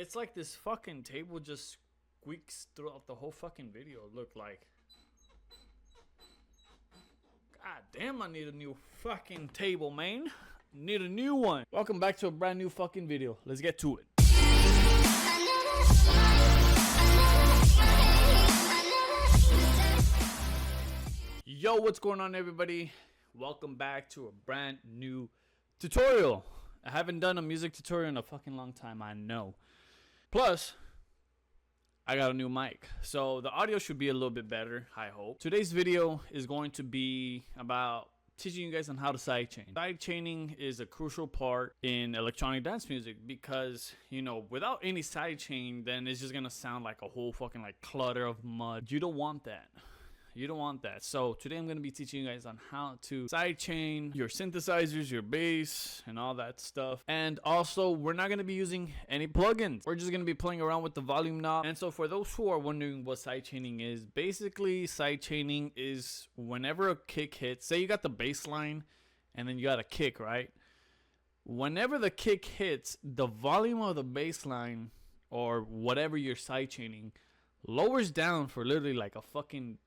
It's like this fucking table just squeaks throughout the whole fucking video. Look like. God damn, I need a new fucking table, man. Need a new one. Welcome back to a brand new fucking video. Let's get to it. Yo, what's going on, everybody? Welcome back to a brand new tutorial. I haven't done a music tutorial in a fucking long time, I know. Plus, I got a new mic, so the audio should be a little bit better, I hope. Today's video is going to be about teaching you guys on how to sidechain. Sidechaining is a crucial part in electronic dance music because, you know, without any sidechain, then it's just gonna sound like a whole fucking like clutter of mud. You don't want that. You don't want that. So today I'm going to be teaching you guys on how to sidechain your synthesizers, your bass, and all that stuff. And also, we're not going to be using any plugins. We're just going to be playing around with the volume knob. And so for those who are wondering what sidechaining is, basically sidechaining is whenever a kick hits, say you got the bass line and then you got a kick, right? Whenever the kick hits, the volume of the bass line or whatever you're sidechaining lowers down for literally like a fucking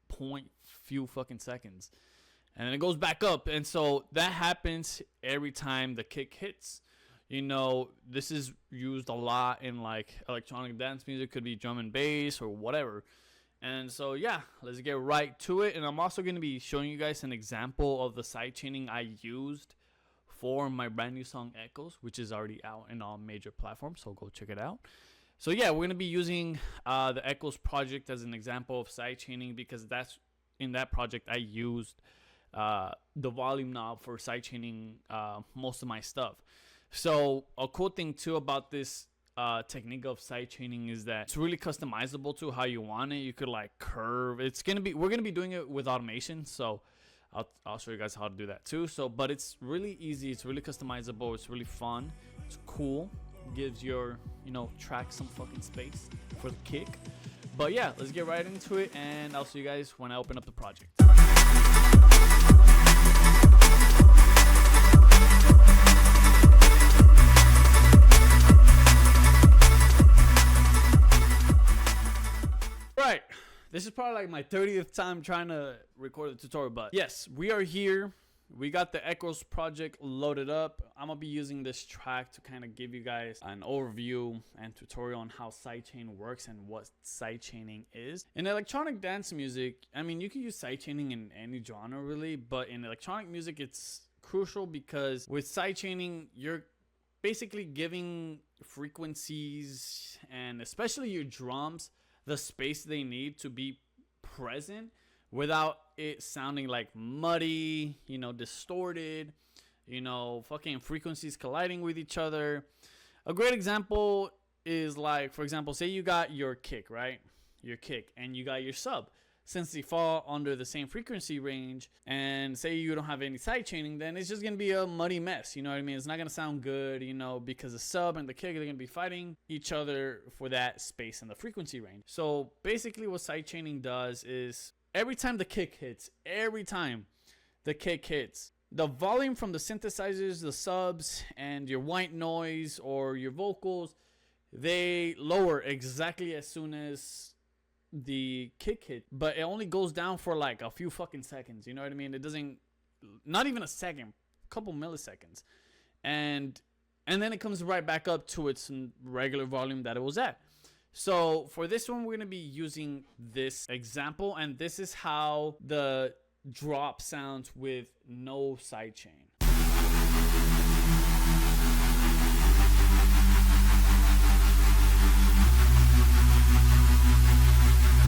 few fucking seconds, and then it goes back up. And so that happens every time the kick hits. You know, this is used a lot in like electronic dance music, could be drum and bass or whatever. And so yeah, let's get right to it. And I'm also going to be showing you guys an example of the sidechaining I used for my brand new song Echoes, which is already out in all major platforms, so go check it out. So yeah, we're going to be using the Echoes project as an example of sidechaining because that's in that project I used the volume knob for sidechaining most of my stuff. So a cool thing too about this technique of sidechaining is that it's really customizable to how you want it. You could like curve. We're gonna be doing it with automation, so I'll show you guys how to do that too. So, but it's really easy. It's really customizable. It's really fun. It's cool. Gives your, you know, track some fucking space for the kick. But yeah, let's get right into it, and I'll see you guys when I open up the project. Right, this is probably like my 30th time trying to record the tutorial, but yes, we are here. We got the Echoes project loaded up. I'm gonna be using this track to kind of give you guys an overview and tutorial on how sidechain works and what sidechaining is. In electronic dance music, I mean, you can use sidechaining in any genre really, but in electronic music it's crucial because with sidechaining you're basically giving frequencies and especially your drums the space they need to be present without it sounding like muddy, you know, distorted, you know, fucking frequencies colliding with each other. A great example is like, for example, say you got your kick, right? Your kick, and you got your sub. Since they fall under the same frequency range, and say you don't have any sidechaining, then it's just gonna be a muddy mess. You know what I mean? It's not gonna sound good, you know, because the sub and the kick are gonna be fighting each other for that space in the frequency range. So basically what sidechaining does is every time the kick hits, the volume from the synthesizers, the subs, and your white noise or your vocals, they lower exactly as soon as the kick hit. But it only goes down for like a few fucking seconds. You know what I mean? It doesn't, not even a second, a couple milliseconds. And then it comes right back up to its regular volume that it was at. So for this one, we're going to be using this example, and this is how the drop sounds with no sidechain.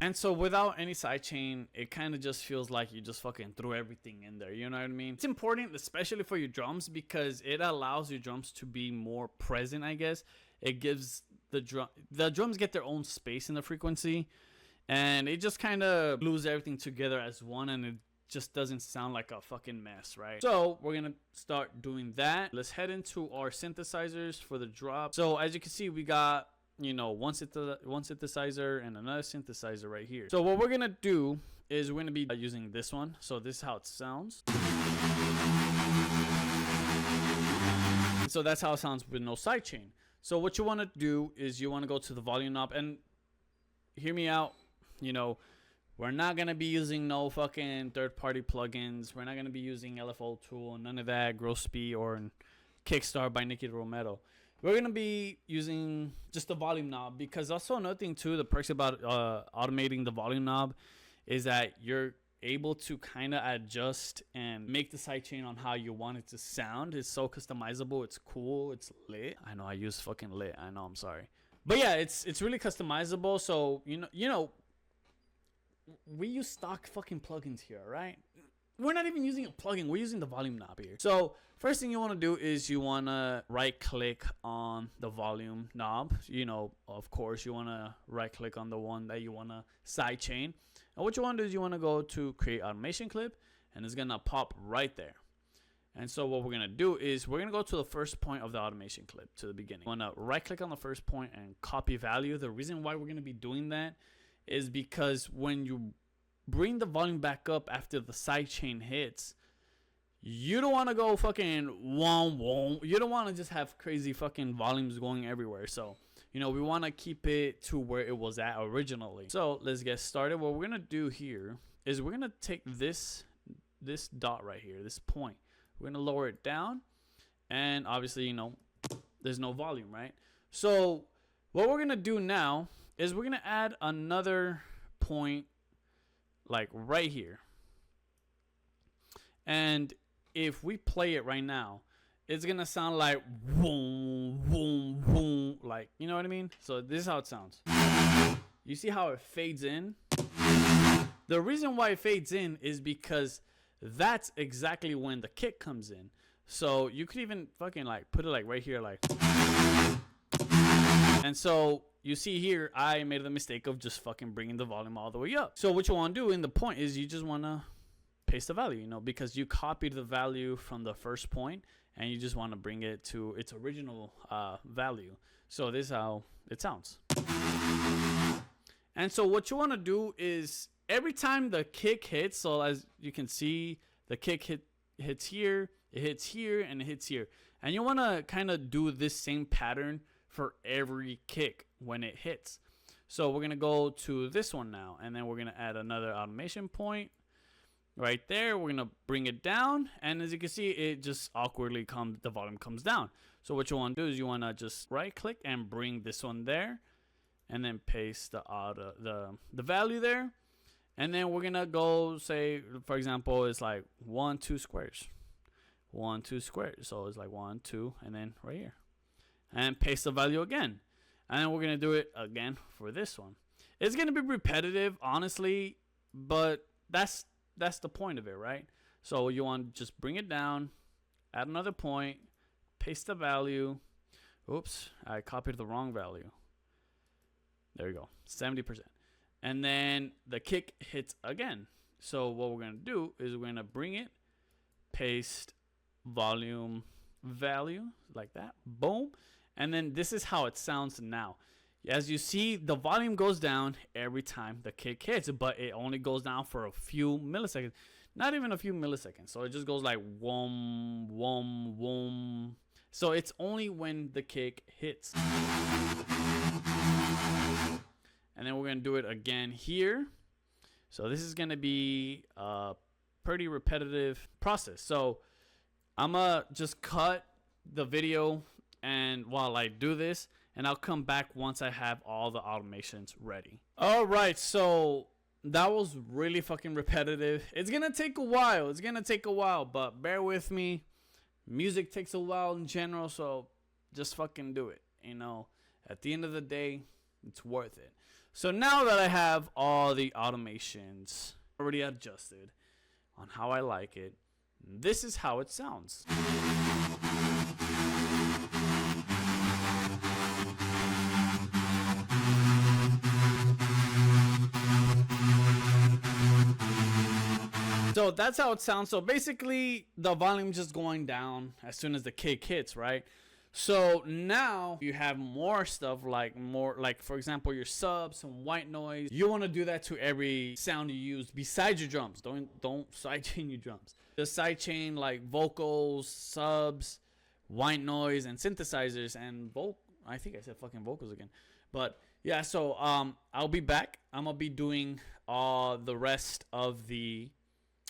And so without any sidechain, it kind of just feels like you just fucking threw everything in there. You know what I mean? It's important, especially for your drums, because it allows your drums to be more present, I guess. It gives the drums get their own space in the frequency, and it just kind of glues everything together as one, and it just doesn't sound like a fucking mess, right? So we're gonna start doing that. Let's head into our synthesizers for the drop. So as you can see, we got, you know, one synthesizer and another synthesizer right here. So what we're gonna do is we're gonna be using this one. So this is how it sounds. So that's how it sounds with no sidechain. So what you want to do is you want to go to the volume knob, and hear me out. You know, we're not going to be using no fucking third-party plugins. We're not going to be using LFO Tool, none of that, Grossby or Kickstart by Nicky Romero. We're going to be using just the volume knob, because also another thing too, the perks about automating the volume knob is that you're able to kind of adjust and make the sidechain on how you want it to sound. It's so customizable. It's cool. It's lit. I know I use fucking lit. I know, I'm sorry. But yeah, it's really customizable. So, you know, we use stock fucking plugins here, right? We're not even using a plugin. We're using the volume knob here. So first thing you want to do is you want to right click on the volume knob. You know, of course, you want to right click on the one that you want to sidechain. And what you want to do is you want to go to create automation clip, and it's going to pop right there. And so what we're going to do is we're going to go to the first point of the automation clip, to the beginning. You want to right click on the first point and copy value. The reason why we're going to be doing that is because when you bring the volume back up after the sidechain hits, you don't want to go fucking wom wom. You don't want to just have crazy fucking volumes going everywhere. So, you know, we want to keep it to where it was at originally. So let's get started. What we're going to do here is we're going to take this dot right here, this point. We're going to lower it down. And obviously, you know, there's no volume, right? So what we're going to do now is we're going to add another point like right here. And if we play it right now, it's going to sound like boom, boom, boom. Like, you know what I mean? So this is how it sounds. You see how it fades in? The reason why it fades in is because that's exactly when the kick comes in. So you could even fucking like put it like right here, like. And so you see here, I made the mistake of just fucking bringing the volume all the way up. So what you want to do in the point is you just want to paste the value, you know, because you copied the value from the first point and you just want to bring it to its original value. So this is how it sounds. And so what you want to do is every time the kick hits, so as you can see, the kick hits here, it hits here, and it hits here. And you want to kind of do this same pattern for every kick when it hits. So we're going to go to this one now, and then we're going to add another automation point right there. We're going to bring it down, and as you can see, it just awkwardly the volume comes down. So what you want to do is you want to just right click and bring this one there, and then paste the value there. And then we're going to go, say, for example, it's like 1, 2 squares. 1, 2 squares. So it's like 1, 2, and then right here. And paste the value again. And then we're going to do it again for this one. It's going to be repetitive, honestly, but that's the point of it, right? So you want to just bring it down, add another point, paste the value. Oops, I copied the wrong value. There you go, 70%. And then the kick hits again. So what we're going to do is we're going to bring it, paste volume value like that. Boom. And then this is how it sounds now. As you see, the volume goes down every time the kick hits, but it only goes down for a few milliseconds. Not even a few milliseconds. So it just goes like whom, whom, whom. So it's only when the kick hits. And then we're going to do it again here. So this is going to be a pretty repetitive process. So I'm going to just cut the video and while I do this, and I'll come back once I have all the automations ready. All right, so that was really fucking repetitive. It's going to take a while. It's going to take a while, but bear with me. Music takes a while in general, so just fucking do it. You know, at the end of the day, it's worth it. So now that I have all the automations already adjusted on how I like it, this is how it sounds. So that's how it sounds. So basically the volume just going down as soon as the kick hits, right? So now you have more stuff like for example, your subs, some white noise. You want to do that to every sound you use besides your drums. Don't sidechain your drums. Just sidechain like vocals, subs, white noise, and synthesizers, and I think I said fucking vocals again. But yeah, so I'll be back. I'm gonna be doing the rest of the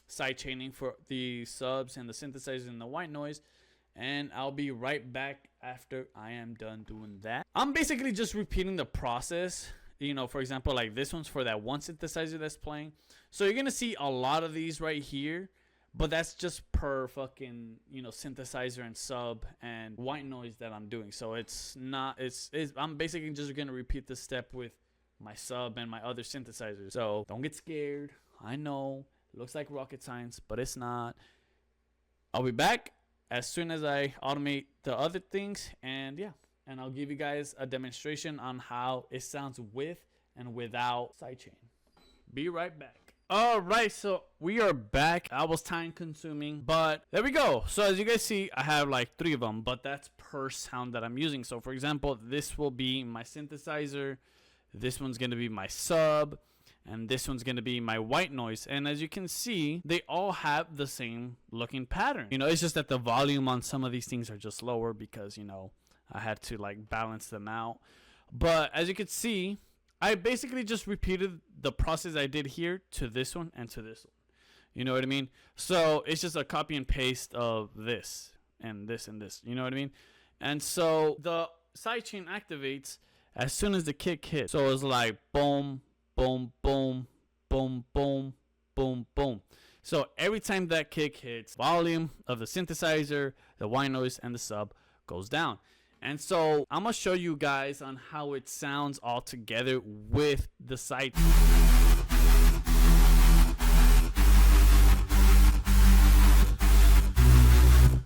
side chaining for the subs and the synthesizers and the white noise, and I'll be right back after I am done doing that. I'm basically just repeating the process. You know, for example, like this one's for that one synthesizer that's playing. So you're gonna see a lot of these right here, but that's just per fucking, you know, synthesizer and sub and white noise that I'm doing. So it's not, I'm basically just gonna repeat this step with my sub and my other synthesizers. So don't get scared. I know it looks like rocket science, but it's not. I'll be back as soon as I automate the other things, and yeah, and I'll give you guys a demonstration on how it sounds with and without sidechain. Be right back. All right, so we are back. I was time consuming, but there we go. So as you guys see, I have like 3 of them, but that's per sound that I'm using. So for example, this will be my synthesizer, this one's gonna be my sub, and this one's gonna be my white noise. And as you can see, they all have the same looking pattern. You know, it's just that the volume on some of these things are just lower because, you know, I had to like balance them out. But as you can see, I basically just repeated the process I did here to this one and to this one. You know what I mean? So it's just a copy and paste of this and this and this. You know what I mean? And so the sidechain activates as soon as the kick hits. So it's like boom, boom, boom, boom, boom, boom, boom. So every time that kick hits, volume of the synthesizer, the white noise, and the sub goes down. And so I'm gonna show you guys on how it sounds all together with the side.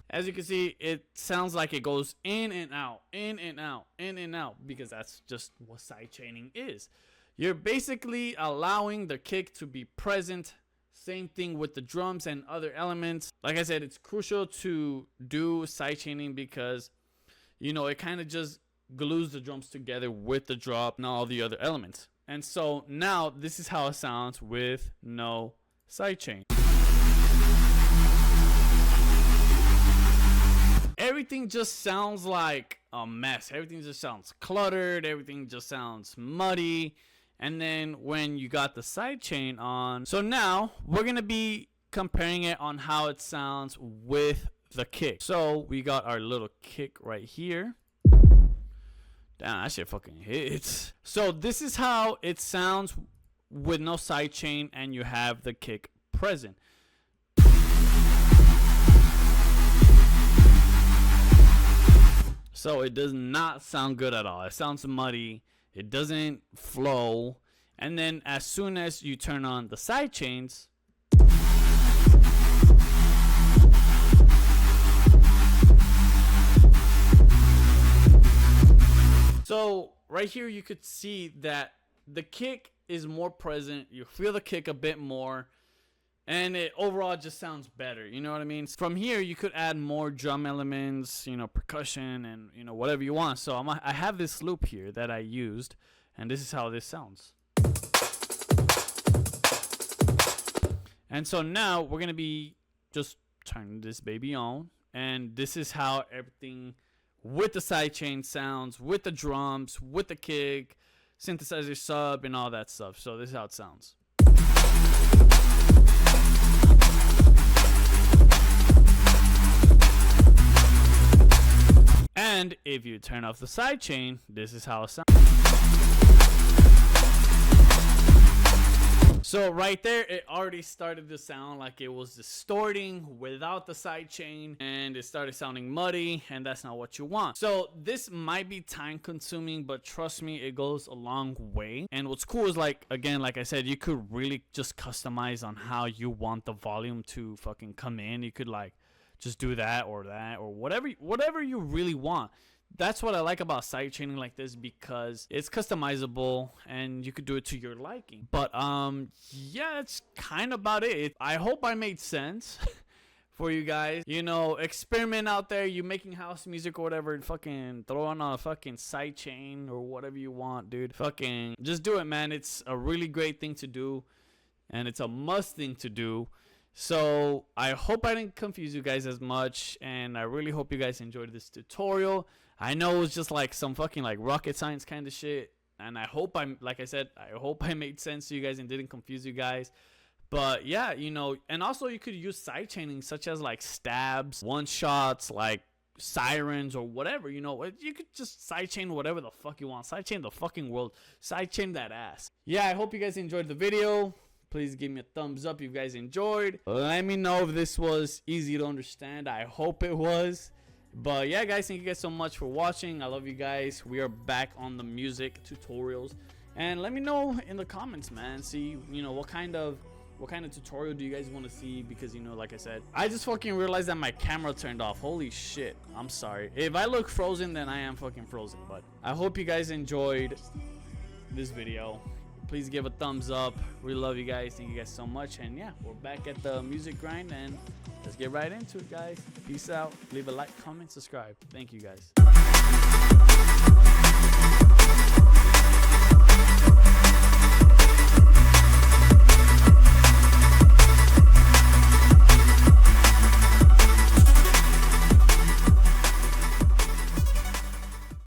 As you can see, it sounds like it goes in and out, in and out, in and out, because that's just what sidechaining is. You're basically allowing the kick to be present. Same thing with the drums and other elements. Like I said, it's crucial to do sidechaining because, you know, it kind of just glues the drums together with the drop and all the other elements. And so now this is how it sounds with no sidechain. Everything just sounds like a mess. Everything just sounds cluttered. Everything just sounds muddy. And then when you got the sidechain on, so now we're going to be comparing it on how it sounds with the kick. So we got our little kick right here. Damn, that shit fucking hits. So this is how it sounds with no sidechain and you have the kick present. So it does not sound good at all. It sounds muddy. It doesn't flow. And then as soon as you turn on the sidechains, so right here you could see that the kick is more present. You feel the kick a bit more, and it overall just sounds better. You know what I mean? From here you could add more drum elements, you know, percussion, and you know, whatever you want. So I have this loop here that I used, and this is how this sounds. And so now we're gonna be just turning this baby on, and this is how everything with the sidechain sounds, with the drums, with the kick, synthesizer, sub, and all that stuff. So this is how it sounds. And if you turn off the sidechain, this is how it sounds. So right there, it already started to sound like it was distorting without the sidechain, and it started sounding muddy, and that's not what you want. So this might be time consuming, but trust me, it goes a long way. And what's cool is, like, again, like I said, you could really just customize on how you want the volume to fucking come in. You could like just do that or whatever you really want. That's what I like about sidechaining like this, because it's customizable and you could do it to your liking. But yeah, that's kind of about it. I hope I made sense for you guys. You know, experiment out there. You making house music or whatever, fucking throw on a fucking sidechain or whatever you want, dude. Fucking just do it, man. It's a really great thing to do, and it's a must thing to do. So I hope I didn't confuse you guys as much, and I really hope you guys enjoyed this tutorial. I know it was just like some fucking like rocket science kind of shit. And I hope like I said, I hope I made sense to you guys and didn't confuse you guys. But yeah, you know, and also you could use sidechaining such as like stabs, one shots, like sirens or whatever, you know. You could just sidechain whatever the fuck you want. Sidechain the fucking world. Sidechain that ass. Yeah, I hope you guys enjoyed the video. Please give me a thumbs up if you guys enjoyed. Let me know if this was easy to understand. I hope it was. But yeah, guys, thank you guys so much for watching. I love you guys. We are back on the music tutorials, and let me know in the comments, man. See, you know, what kind of tutorial do you guys want to see? Because, you know, like I said, I just fucking realized that my camera turned off. Holy shit, I'm sorry if I look frozen, then I am fucking frozen. But I hope you guys enjoyed this video. Please give a thumbs up. We love you guys. Thank you guys so much. And yeah, we're back at the music grind, and let's get right into it, guys. Peace out. Leave a like, comment, subscribe. Thank you guys.